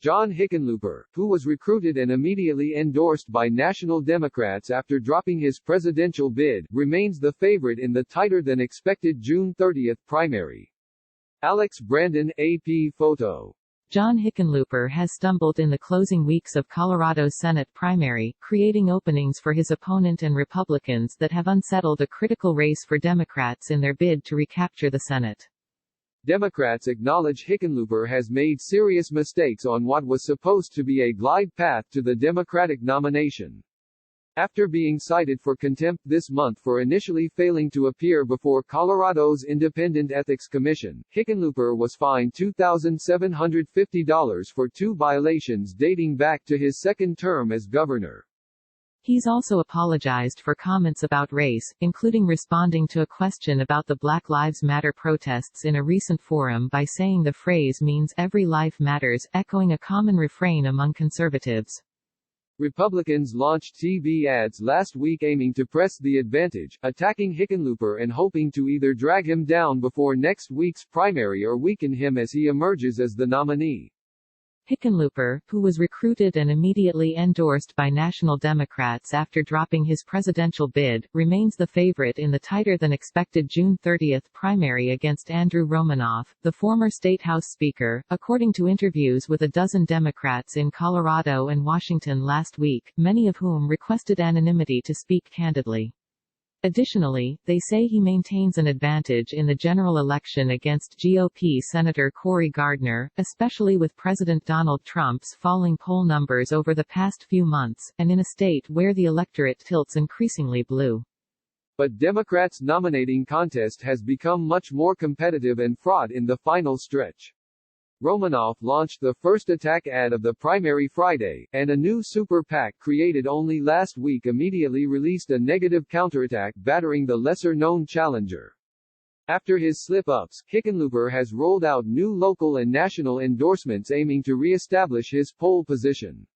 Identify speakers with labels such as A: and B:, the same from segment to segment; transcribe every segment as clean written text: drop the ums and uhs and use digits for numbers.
A: John Hickenlooper, who was recruited and immediately endorsed by national Democrats after dropping his presidential bid, remains the favorite in the tighter-than-expected June 30 primary. Alex Brandon, AP Photo.
B: John Hickenlooper has stumbled in the closing weeks of Colorado's Senate primary, creating openings for his opponent and Republicans that have unsettled a critical race for Democrats in their bid to recapture the Senate.
A: Democrats acknowledge Hickenlooper has made serious mistakes on what was supposed to be a glide path to the Democratic nomination. After being cited for contempt this month for initially failing to appear before Colorado's Independent Ethics Commission, Hickenlooper was fined $2,750 for 2 violations dating back to his second term as governor.
B: He's also apologized for comments about race, including responding to a question about the Black Lives Matter protests in a recent forum by saying the phrase means every life matters, echoing a common refrain among conservatives.
A: Republicans launched TV ads last week aiming to press the advantage, attacking Hickenlooper and hoping to either drag him down before next week's primary or weaken him as he emerges as the nominee.
B: Hickenlooper, who was recruited and immediately endorsed by national Democrats after dropping his presidential bid, remains the favorite in the tighter-than-expected June 30 primary against Andrew Romanoff, the former State House Speaker, according to interviews with a dozen Democrats in Colorado and Washington last week, many of whom requested anonymity to speak candidly. Additionally, they say he maintains an advantage in the general election against GOP Senator Cory Gardner, especially with President Donald Trump's falling poll numbers over the past few months, and in a state where the electorate tilts increasingly blue.
A: But Democrats' nominating contest has become much more competitive and fraught in the final stretch. Romanoff launched the first attack ad of the primary Friday, and a new super PAC created only last week immediately released a negative counterattack battering the lesser-known challenger. After his slip-ups, Hickenlooper has rolled out new local and national endorsements aiming to re-establish his pole position.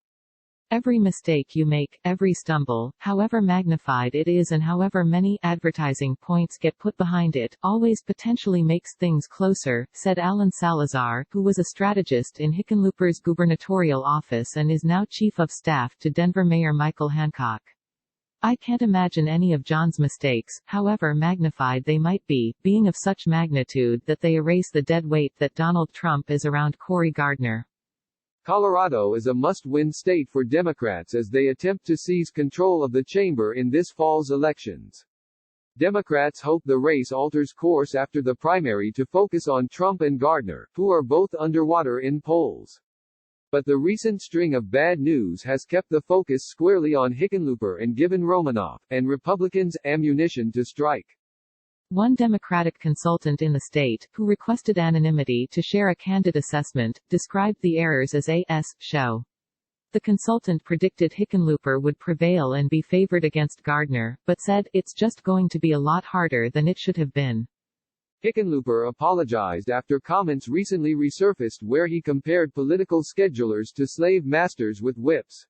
B: Every mistake you make, every stumble, however magnified it is and however many advertising points get put behind it, always potentially makes things closer, said Alan Salazar, who was a strategist in Hickenlooper's gubernatorial office and is now chief of staff to Denver Mayor Michael Hancock. I can't imagine any of John's mistakes, however magnified they might be, being of such magnitude that they erase the dead weight that Donald Trump is around Cory Gardner.
A: Colorado is a must-win state for Democrats as they attempt to seize control of the chamber in this fall's elections. Democrats hope the race alters course after the primary to focus on Trump and Gardner, who are both underwater in polls. But the recent string of bad news has kept the focus squarely on Hickenlooper and given Romanoff, and Republicans, ammunition to strike.
B: One Democratic consultant in the state, who requested anonymity to share a candid assessment, described the errors as a show. The consultant predicted Hickenlooper would prevail and be favored against Gardner, but said, "It's just going to be a lot harder than it should have been."
A: Hickenlooper apologized after comments recently resurfaced where he compared political schedulers to slave masters with whips.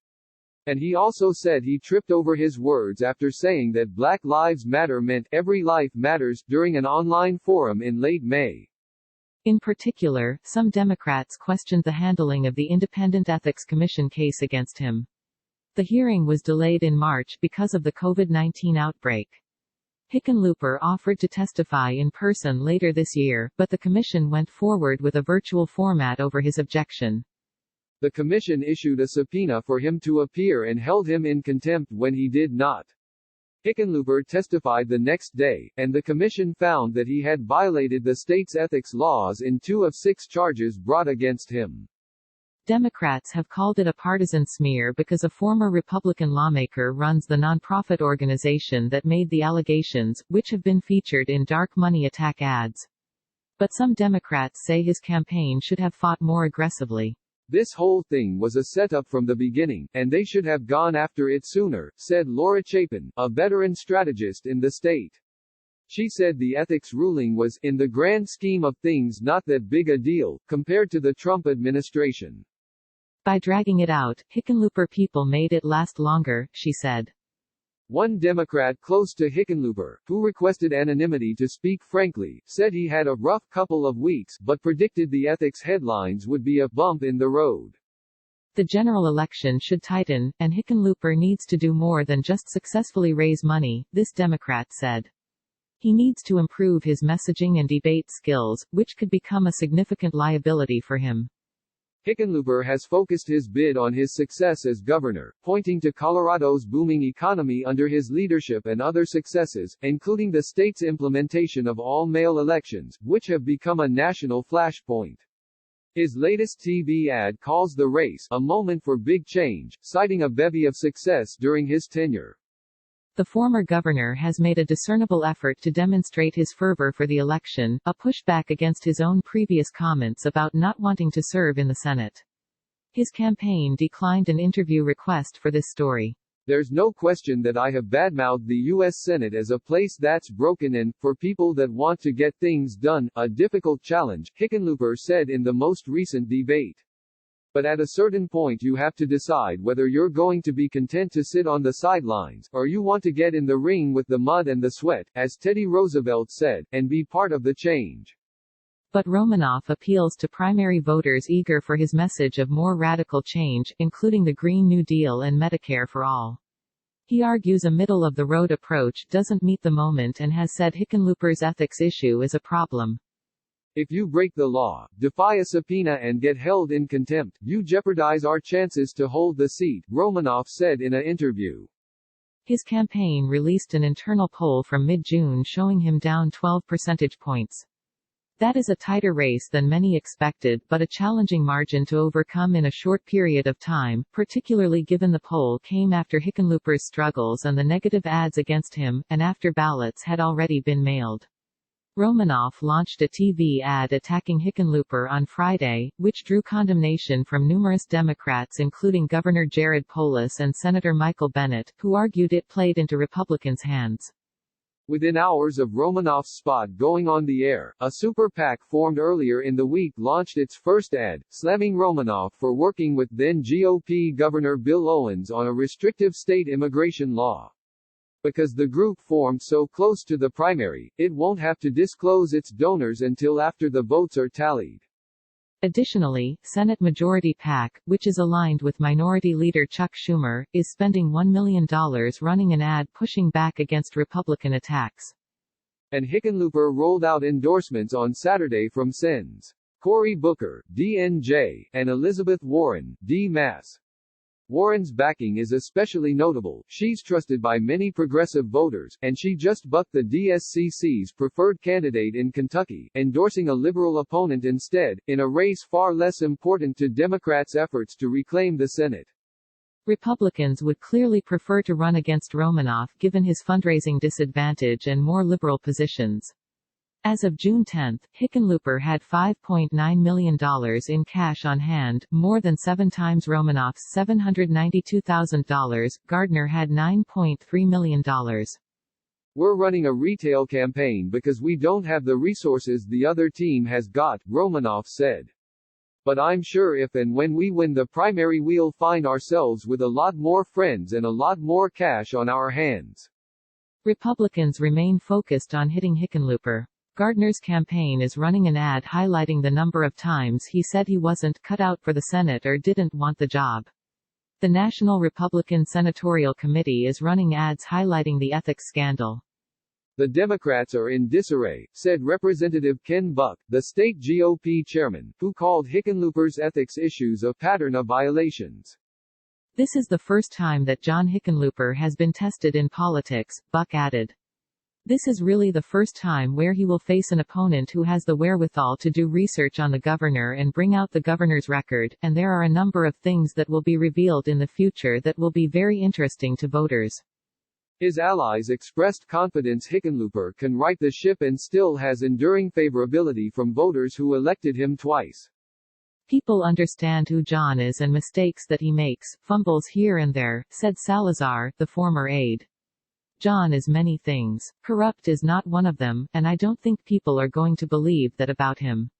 A: And he also said he tripped over his words after saying that Black Lives Matter meant every life matters during an online forum in late May.
B: In particular, some Democrats questioned the handling of the Independent Ethics Commission case against him. The hearing was delayed in March because of the COVID-19 outbreak. Hickenlooper offered to testify in person later this year, but the commission went forward with a virtual format over his objection. The commission issued a subpoena for him to appear and held him in contempt when he did not. Hickenlooper testified the next day, and the commission found that he had violated the state's ethics laws in 2 of 6 charges brought against him. Democrats have called it a partisan smear because a former Republican lawmaker runs the nonprofit organization that made the allegations, which have been featured in dark money attack ads. But some Democrats say his campaign should have fought more aggressively. "This whole thing was a setup from the beginning, and they should have gone after it sooner," said Laura Chapin, a veteran strategist in the state. She said the ethics ruling was, in the grand scheme of things, not that big a deal, compared to the Trump administration. By dragging it out, Hickenlooper people made it last longer, she said. One Democrat close to Hickenlooper, who requested anonymity to speak frankly, said he had a rough couple of weeks, but predicted the ethics headlines would be a bump in the road. The general election should tighten, and Hickenlooper needs to do more than just successfully raise money, this Democrat said. He needs to improve his messaging and debate skills, which could become a significant liability for him.
A: Hickenlooper has focused his bid on his success as governor, pointing to Colorado's booming economy under his leadership and other successes, including the state's implementation of all-male elections, which have become a national flashpoint. His latest TV ad calls the race a moment for big change, citing a bevy of success during his tenure.
B: The former governor has made a discernible effort to demonstrate his fervor for the election, a pushback against his own previous comments about not wanting to serve in the Senate. His campaign declined an interview request for this story.
A: There's no question that I have badmouthed the U.S. Senate as a place that's broken and, for people that want to get things done, a difficult challenge, Hickenlooper said in the most recent debate. But at a certain point you have to decide whether you're going to be content to sit on the sidelines, or you want to get in the ring with the mud and the sweat, as Teddy Roosevelt said, and be part of the change.
B: But Romanoff appeals to primary voters eager for his message of more radical change, including the Green New Deal and Medicare for all. He argues a middle-of-the-road approach doesn't meet the moment and has said Hickenlooper's ethics issue is a problem.
A: If you break the law, defy a subpoena and get held in contempt, you jeopardize our chances to hold the seat, Romanoff said in an interview.
B: His campaign released an internal poll from mid-June showing him down 12 percentage points. That is a tighter race than many expected, but a challenging margin to overcome in a short period of time, particularly given the poll came after Hickenlooper's struggles and the negative ads against him, and after ballots had already been mailed. Romanoff launched a TV ad attacking Hickenlooper on Friday, which drew condemnation from numerous Democrats including Governor Jared Polis and Senator Michael Bennet, who argued it played into Republicans' hands.
A: Within hours of Romanoff's spot going on the air, a super PAC formed earlier in the week launched its first ad, slamming Romanoff for working with then GOP Governor Bill Owens on a restrictive state immigration law. Because the group formed so close to the primary, it won't have to disclose its donors until after the votes are tallied.
B: Additionally, Senate Majority PAC, which is aligned with Minority Leader Chuck Schumer, is spending $1 million running an ad pushing back against Republican attacks.
A: And Hickenlooper rolled out endorsements on Saturday from Sens. Cory Booker, DNJ, and Elizabeth Warren, D-Mass. Warren's backing is especially notable. She's trusted by many progressive voters, and she just bucked the DSCC's preferred candidate in Kentucky, endorsing a liberal opponent instead, in a race far less important to Democrats' efforts to reclaim the Senate.
B: Republicans would clearly prefer to run against Romanoff given his fundraising disadvantage and more liberal positions. As of June 10, Hickenlooper had $5.9 million in cash on hand, more than 7 times Romanoff's $792,000. Gardner had $9.3 million.
A: We're running a retail campaign because we don't have the resources the other team has got, Romanoff said. But I'm sure if and when we win the primary we'll find ourselves with a lot more friends and a lot more cash on our hands.
B: Republicans remain focused on hitting Hickenlooper. Gardner's campaign is running an ad highlighting the number of times he said he wasn't cut out for the Senate or didn't want the job. The National Republican Senatorial Committee is running ads highlighting the ethics scandal.
A: The Democrats are in disarray, said Representative Ken Buck, the state GOP chairman, who called Hickenlooper's ethics issues a pattern of violations.
B: This is the first time that John Hickenlooper has been tested in politics, Buck added. This is really the first time where he will face an opponent who has the wherewithal to do research on the governor and bring out the governor's record, and there are a number of things that will be revealed in the future that will be very interesting to voters.
A: His allies expressed confidence Hickenlooper can right the ship and still has enduring favorability from voters who elected him twice.
B: People understand who John is and mistakes that he makes, fumbles here and there, said Salazar, the former aide. John is many things. Corrupt is not one of them, and I don't think people are going to believe that about him.